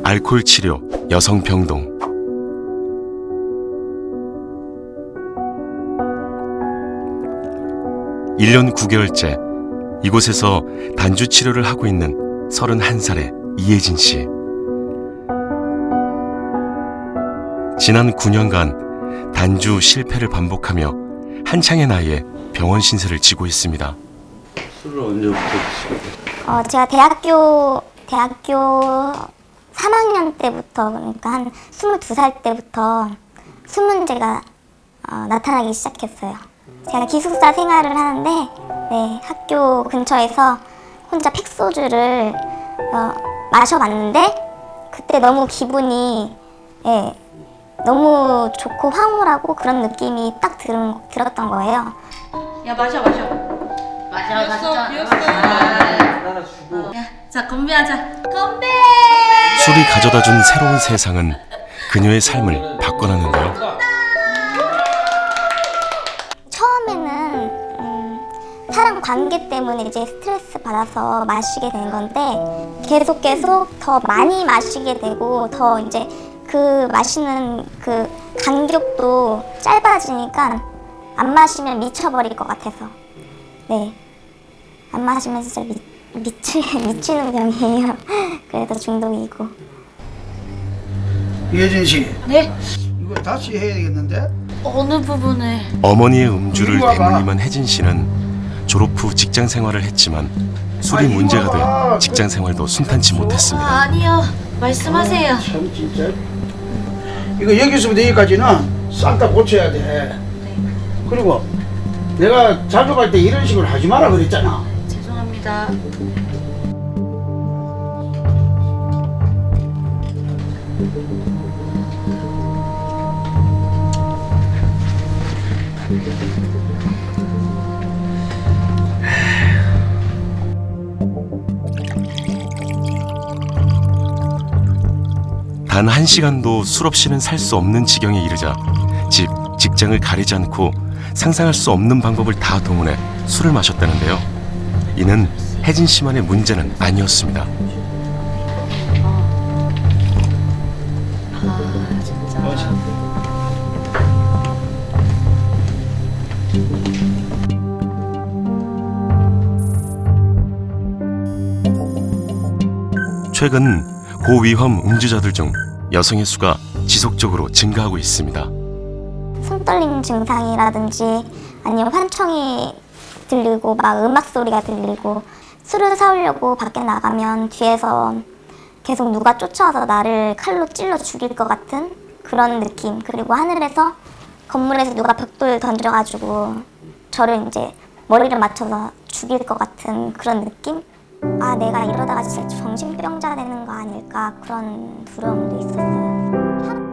알코올 치료 여성병동. (1년 9개월째) 이곳에서 단주 치료를 하고 있는 31살의 이혜진 씨. 지난 9년간 단주 실패를 반복하며 한창의 나이에 병원 신세를 지고 있습니다. 술을 언제부터 드시게? 제가 대학교 3학년 때부터, 그러니까 한 22살 때부터 술 문제가 나타나기 시작했어요. 제가 기숙사 생활을 하는데 학교 근처에서 혼자 팩소주를 마셔봤는데 그때 너무 기분이 너무 좋고 황홀하고 그런 느낌이 딱 들었던 거예요. 야, 마셔. 비었어. 하나 주고. 자, 건배하자. 건배! 술이 가져다준 새로운 세상은 그녀의 삶을 바꿔놨는데요. 처음에는 사람 관계 때문에 이제 스트레스 받아서 마시게 된 건데 계속 더 많이 마시게 되고 더 이제 그 마시는 그 간격도 짧아지니까 안 마시면 미쳐버릴 것 같아서 안 마시면 진짜 미치는 병이에요. 그래서 중독이고. 이혜진 씨, 네? 이거 다시 해야 되겠는데? 어느 부분을? 어머니의 음주를 대물림한 혜진 씨는 졸업 후 직장 생활을 했지만 술이 문제가 돼 직장 생활도 순탄치 못했습니다. 아니요. 말씀하세요. 참 진짜. 이거 여기서부터 여기까지는 싹 다 고쳐야 돼. 그리고 내가 자주 갈 때 이런 식으로 하지 마라 그랬잖아. 죄송합니다. 단 1시간도 술 없이는 살 수 없는 지경에 이르자 직장을 가리지 않고 상상할 수 없는 방법을 다 동원해 술을 마셨다는데요. 이는 혜진 씨만의 문제는 아니었습니다. 최근 고위험 음주자들 중 여성의 수가 지속적으로 증가하고 있습니다. 손떨림 증상이라든지 아니면 환청이 들리고 막 음악 소리가 들리고 술을 사오려고 밖에 나가면 뒤에서 계속 누가 쫓아와서 나를 칼로 찔러 죽일 것 같은 그런 느낌. 그리고 하늘에서 건물에서 누가 벽돌 던져가지고 저를 이제 머리를 맞춰서 죽일 것 같은 그런 느낌? 아, 내가 이러다가 진짜 정신병자 되는 거 아닐까 그런 두려움도 있었어요.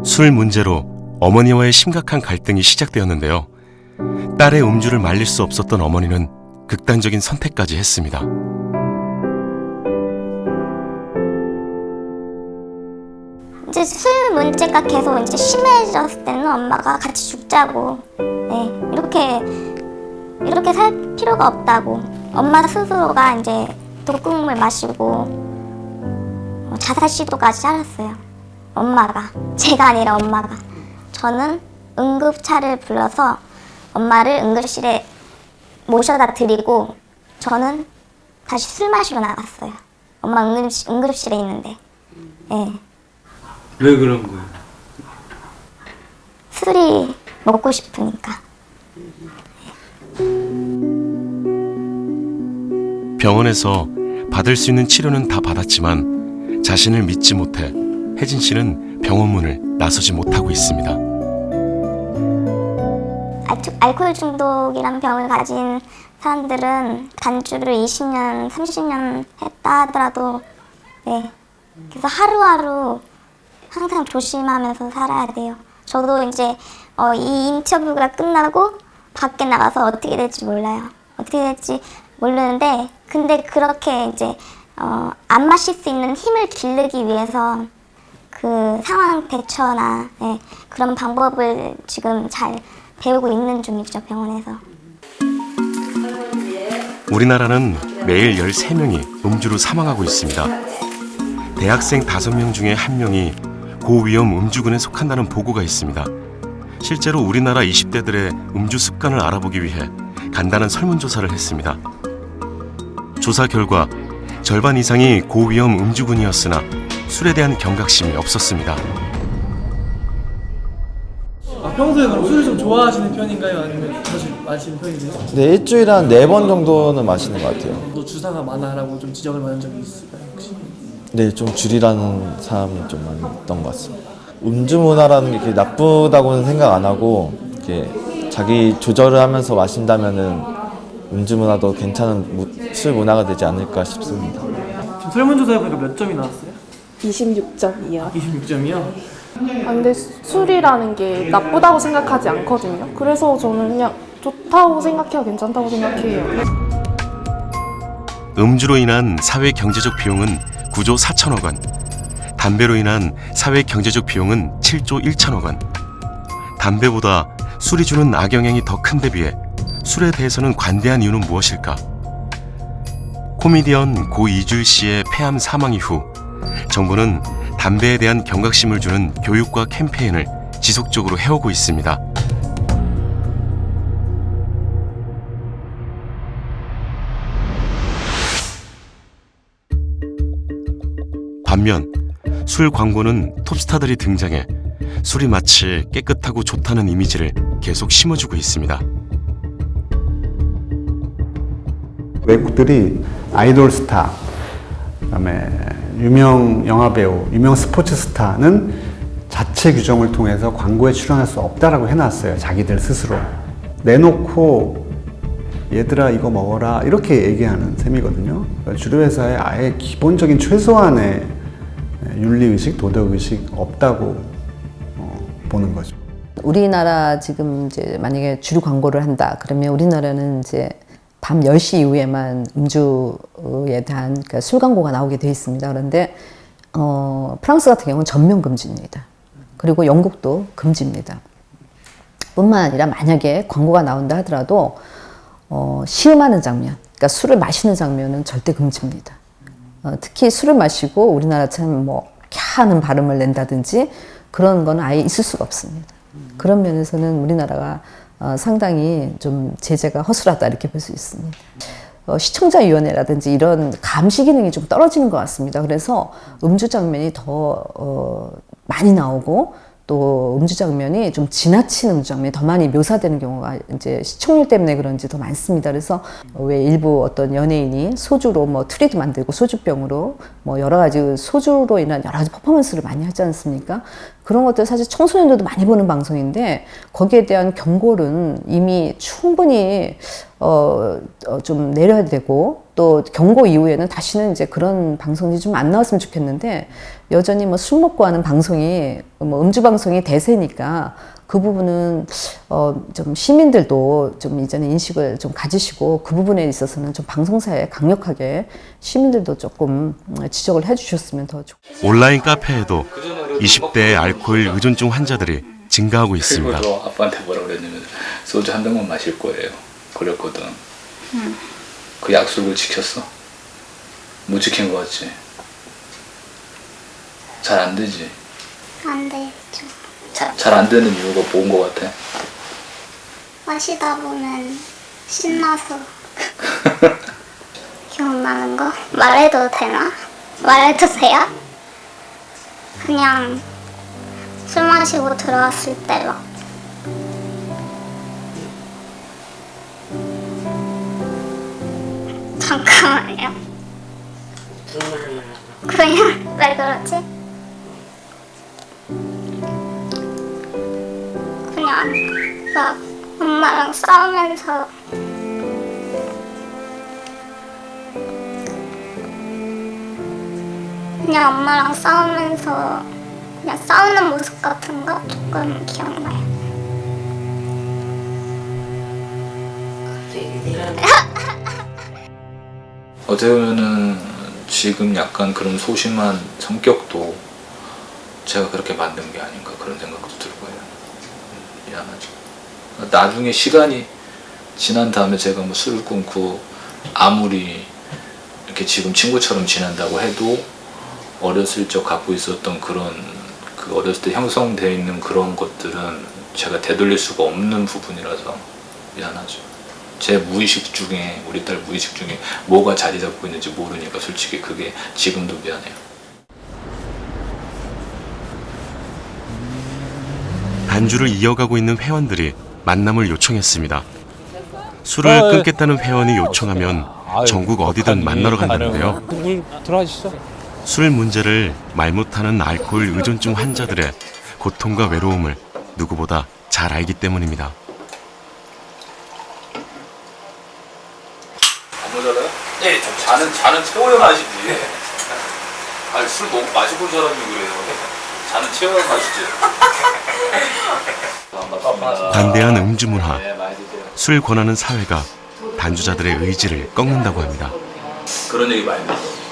술 문제로 어머니와의 심각한 갈등이 시작되었는데요. 딸의 음주를 말릴 수 없었던 어머니는 극단적인 선택까지 했습니다. 이제 술 문제가 계속 이제 심해졌을 때는 엄마가 같이 죽자고, 이렇게 살 필요가 없다고. 엄마 스스로가 이제 독극물 마시고 자살 시도까지 하셨어요. 엄마가, 제가 아니라 엄마가. 저는 응급차를 불러서 엄마를 응급실에 모셔다 드리고 저는 다시 술 마시러 나갔어요. 엄마 응급실에 있는데. 왜 그런 거예요? 술이 먹고 싶으니까. 병원에서 받을 수 있는 치료는 다 받았지만 자신을 믿지 못해 혜진 씨는 병원 문을 나서지 못하고 있습니다. 알코올 중독이란 병을 가진 사람들은 단주를 20년, 30년 했다 하더라도 그래서 하루하루 항상 조심하면서 살아야 돼요. 저도 이제 이 인터뷰가 끝나고 밖에 나가서 어떻게 될지 몰라요. 어떻게 될지 모르는데 근데 그렇게 이제 안 마실 수 있는 힘을 기르기 위해서 그 상황 대처나 그런 방법을 지금 잘 배우고 있는 중이죠, 병원에서. 우리나라는 매일 13명이 음주로 사망하고 있습니다. 대학생 5명 중에 1명이 고위험 음주군에 속한다는 보고가 있습니다. 실제로 우리나라 20대들의 음주 습관을 알아보기 위해 간단한 설문조사를 했습니다. 조사 결과 절반 이상이 고위험 음주군이었으나 술에 대한 경각심이 없었습니다. 평소에 그럼 술을 좀 좋아하시는 편인가요? 아니면 자주 마시는 편이세요? 네, 일주일에 한 4번 정도는 마시는 것 같아요. 너 주사가 많아라고 좀 지적을 받은 적이 있을까요 혹시? 네, 좀 줄이라는 사람이 좀 많았던 것 같습니다. 음주 문화라는 게 이렇게 나쁘다고는 생각 안 하고 이렇게 자기 조절을 하면서 마신다면은 음주 문화도 괜찮은 술 문화가 되지 않을까 싶습니다. 지금 설문조사해 보니까 몇 점이 나왔어요? 26점이요. 26점이요? 근데 술이라는 게 나쁘다고 생각하지 않거든요. 그래서 저는 그냥 좋다고 생각해요. 괜찮다고 생각해요. 음주로 인한 사회 경제적 비용은 9조 4천억 원, 담배로 인한 사회 경제적 비용은 7조 1천억 원. 담배보다 술이 주는 악영향이 더 큰 데 비해 술에 대해서는 관대한 이유는 무엇일까? 코미디언 고 이주일 씨의 폐암 사망 이후 정부는 담배에 대한 경각심을 주는 교육과 캠페인을 지속적으로 해오고 있습니다. 반면 술 광고는 톱스타들이 등장해 술이 마치 깨끗하고 좋다는 이미지를 계속 심어주고 있습니다. 외국들이 아이돌 스타, 그다음에 유명 영화배우, 유명 스포츠 스타는 자체 규정을 통해서 광고에 출연할 수 없다라고 해놨어요. 자기들 스스로. 내놓고 얘들아 이거 먹어라 이렇게 얘기하는 셈이거든요. 그러니까 주류회사에 아예 기본적인 최소한의 윤리의식, 도덕의식 없다고 보는 거죠. 우리나라 지금 이제 만약에 주류 광고를 한다 그러면 우리나라는 이제 밤 10시 이후에만 음주에 대한 그러니까 술 광고가 나오게 돼 있습니다. 그런데 프랑스 같은 경우는 전면 금지입니다. 그리고 영국도 금지입니다. 뿐만 아니라 만약에 광고가 나온다 하더라도 시음하는 장면, 그러니까 술을 마시는 장면은 절대 금지입니다. 특히 술을 마시고 우리나라처럼 뭐 캬하는 발음을 낸다든지 그런 거는 아예 있을 수가 없습니다. 그런 면에서는 우리나라가 상당히 좀 제재가 허술하다 이렇게 볼 수 있습니다. 시청자위원회라든지 이런 감시 기능이 좀 떨어지는 것 같습니다. 그래서 음주 장면이 더 많이 나오고 또 음주 장면이 좀 지나친 음주 장면이 더 많이 묘사되는 경우가 이제 시청률 때문에 그런지 더 많습니다. 그래서 왜 일부 어떤 연예인이 소주로 뭐 트리도 만들고 소주병으로 뭐 여러 가지 소주로 인한 여러 가지 퍼포먼스를 많이 하지 않습니까? 그런 것들 사실 청소년들도 많이 보는 방송인데 거기에 대한 경고는 이미 충분히 좀 내려야 되고 또 경고 이후에는 다시는 이제 그런 방송이 좀 안 나왔으면 좋겠는데 여전히 뭐 술 먹고 하는 방송이 뭐 음주 방송이 대세니까 그 부분은 좀 시민들도 좀 이제는 인식을 좀 가지시고 그 부분에 있어서는 좀 방송사에 강력하게 시민들도 조금 지적을 해주셨으면 더 좋겠습니다. 온라인 카페에도 20대의 알코올 의존증 환자들이 증가하고 있습니다. 그리고 또 아빠한테 뭐라 그랬냐면 소주 한 병만 마실 거예요. 그랬거든. 그 약속을 지켰어? 못 지킨 거 같지? 잘 안 되지? 안 되죠. 잘 안 되는 이유가 뭔 거 같아? 마시다 보면 신나서 기억나는 거? 말해도 되나? 말해도 돼요? 그냥 술 마시고 들어왔을 때 막 잠깐만요. 그냥 왜 그러지? 그냥 막 엄마랑 싸우면서 그냥 엄마랑 싸우면서 그냥 싸우는 모습 같은 거 조금 기억나요. 어떻게 보면은 지금 약간 그런 소심한 성격도 제가 그렇게 만든 게 아닌가 그런 생각도 들고요. 미안하죠. 나중에 시간이 지난 다음에 제가 뭐 술을 끊고 아무리 이렇게 지금 친구처럼 지낸다고 해도 어렸을 적 갖고 있었던 그런 그 어렸을 때 형성되어 있는 그런 것들은 제가 되돌릴 수가 없는 부분이라서 미안하죠. 제 무의식 중에 우리 딸 무의식 중에 뭐가 자리 잡고 있는지 모르니까 솔직히 그게 지금도 미안해요. 단주를 이어가고 있는 회원들이 만남을 요청했습니다. 술을 끊겠다는 회원이 요청하면 전국 어디든 만나러 간다는데요. 들어가시죠. 술 문제를 말 못하는 알코올 의존증 환자들의 고통과 외로움을 누구보다 잘 알기 때문입니다. 안 모자라요? 네, 자는 채워야 마시지. 아니 술 너무 마시고 사람이 그래요. 자는 채워야 마시지. 관대한 음주 문화, 네, 많이 드세요. 술 권하는 사회가 단주자들의 의지를 꺾는다고 합니다. 그런 얘기 많이 들었어요.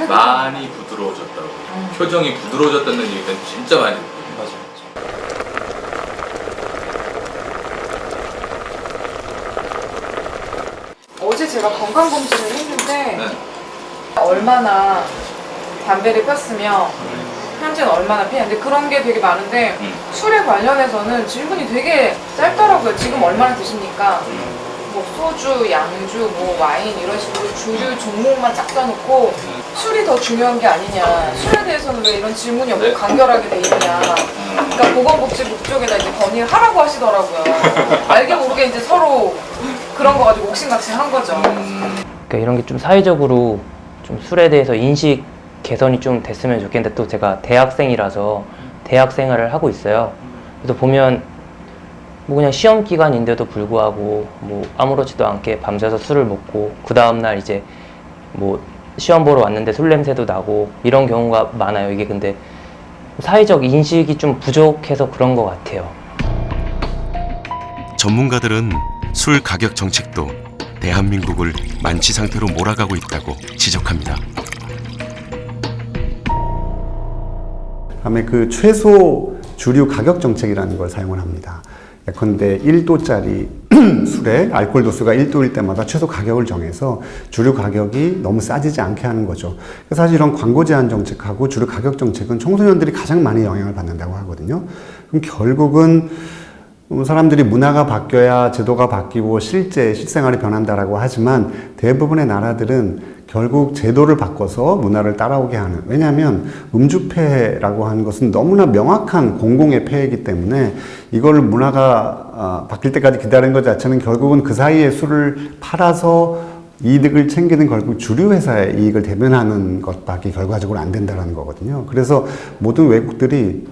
많이 부드러워졌다고. 표정이 부드러워졌다는 얘기가 진짜 많이 들어요. 어제 제가 건강검진을 했는데 네. 얼마나 담배를 폈으며 현재는 얼마나 피는데 그런 게 되게 많은데 술에 관련해서는 질문이 되게 짧더라고요. 지금 얼마나 드십니까? 뭐 소주, 양주, 뭐 와인 이런 식으로 주류 종목만 쫙 써놓고 술이 더 중요한 게 아니냐. 술에 대해서는 왜 이런 질문이 없고 간결하게 돼 있냐. 그러니까 보건복지부 쪽에다 이제 건의를 하라고 하시더라고요. 알게 모르게 이제 서로 그런 거 가지고 옥신각신 한 거죠. 그러니까 이런 게 좀 사회적으로 좀 술에 대해서 인식 개선이 좀 됐으면 좋겠는데 또 제가 대학생이라서 대학 생활을 하고 있어요. 그래서 보면 뭐 그냥 시험 기간인데도 불구하고 뭐 아무렇지도 않게 밤새서 술을 먹고 그 다음날 이제 뭐 시험 보러 왔는데 술 냄새도 나고 이런 경우가 많아요. 이게 근데 사회적 인식이 좀 부족해서 그런 것 같아요. 전문가들은 술 가격 정책도 대한민국을 만취 상태로 몰아가고 있다고 지적합니다. 다음에 그 최소 주류 가격 정책이라는 걸 사용을 합니다. 예컨대 1도짜리 술에 알코올 도수가 1도일 때마다 최소 가격을 정해서 주류 가격이 너무 싸지지 않게 하는 거죠. 사실 이런 광고 제한 정책하고 주류 가격 정책은 청소년들이 가장 많이 영향을 받는다고 하거든요. 그럼 결국은 사람들이 문화가 바뀌어야 제도가 바뀌고 실제 실생활이 변한다라고 하지만 대부분의 나라들은 결국 제도를 바꿔서 문화를 따라오게 하는, 왜냐하면 음주폐해라고 하는 것은 너무나 명확한 공공의 폐해이기 때문에 이걸 문화가 바뀔 때까지 기다리는 것 자체는 결국은 그 사이에 술을 팔아서 이득을 챙기는 결국 주류 회사의 이익을 대변하는 것밖에 결과적으로 안 된다는 거거든요. 그래서 모든 외국들이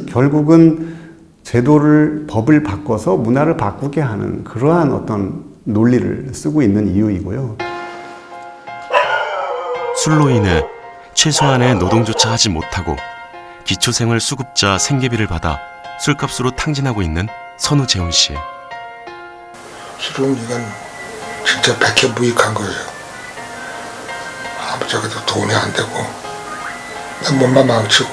결국은 제도를, 법을 바꿔서 문화를 바꾸게 하는 그러한 어떤 논리를 쓰고 있는 이유이고요. 술로 인해 최소한의 노동조차 하지 못하고 기초생활 수급자 생계비를 받아 술값으로 탕진하고 있는 선우재훈 씨. 술은 이건 진짜 백해무익한 거예요. 아무짝에도 돈이 안 되고 내 몸만 망치고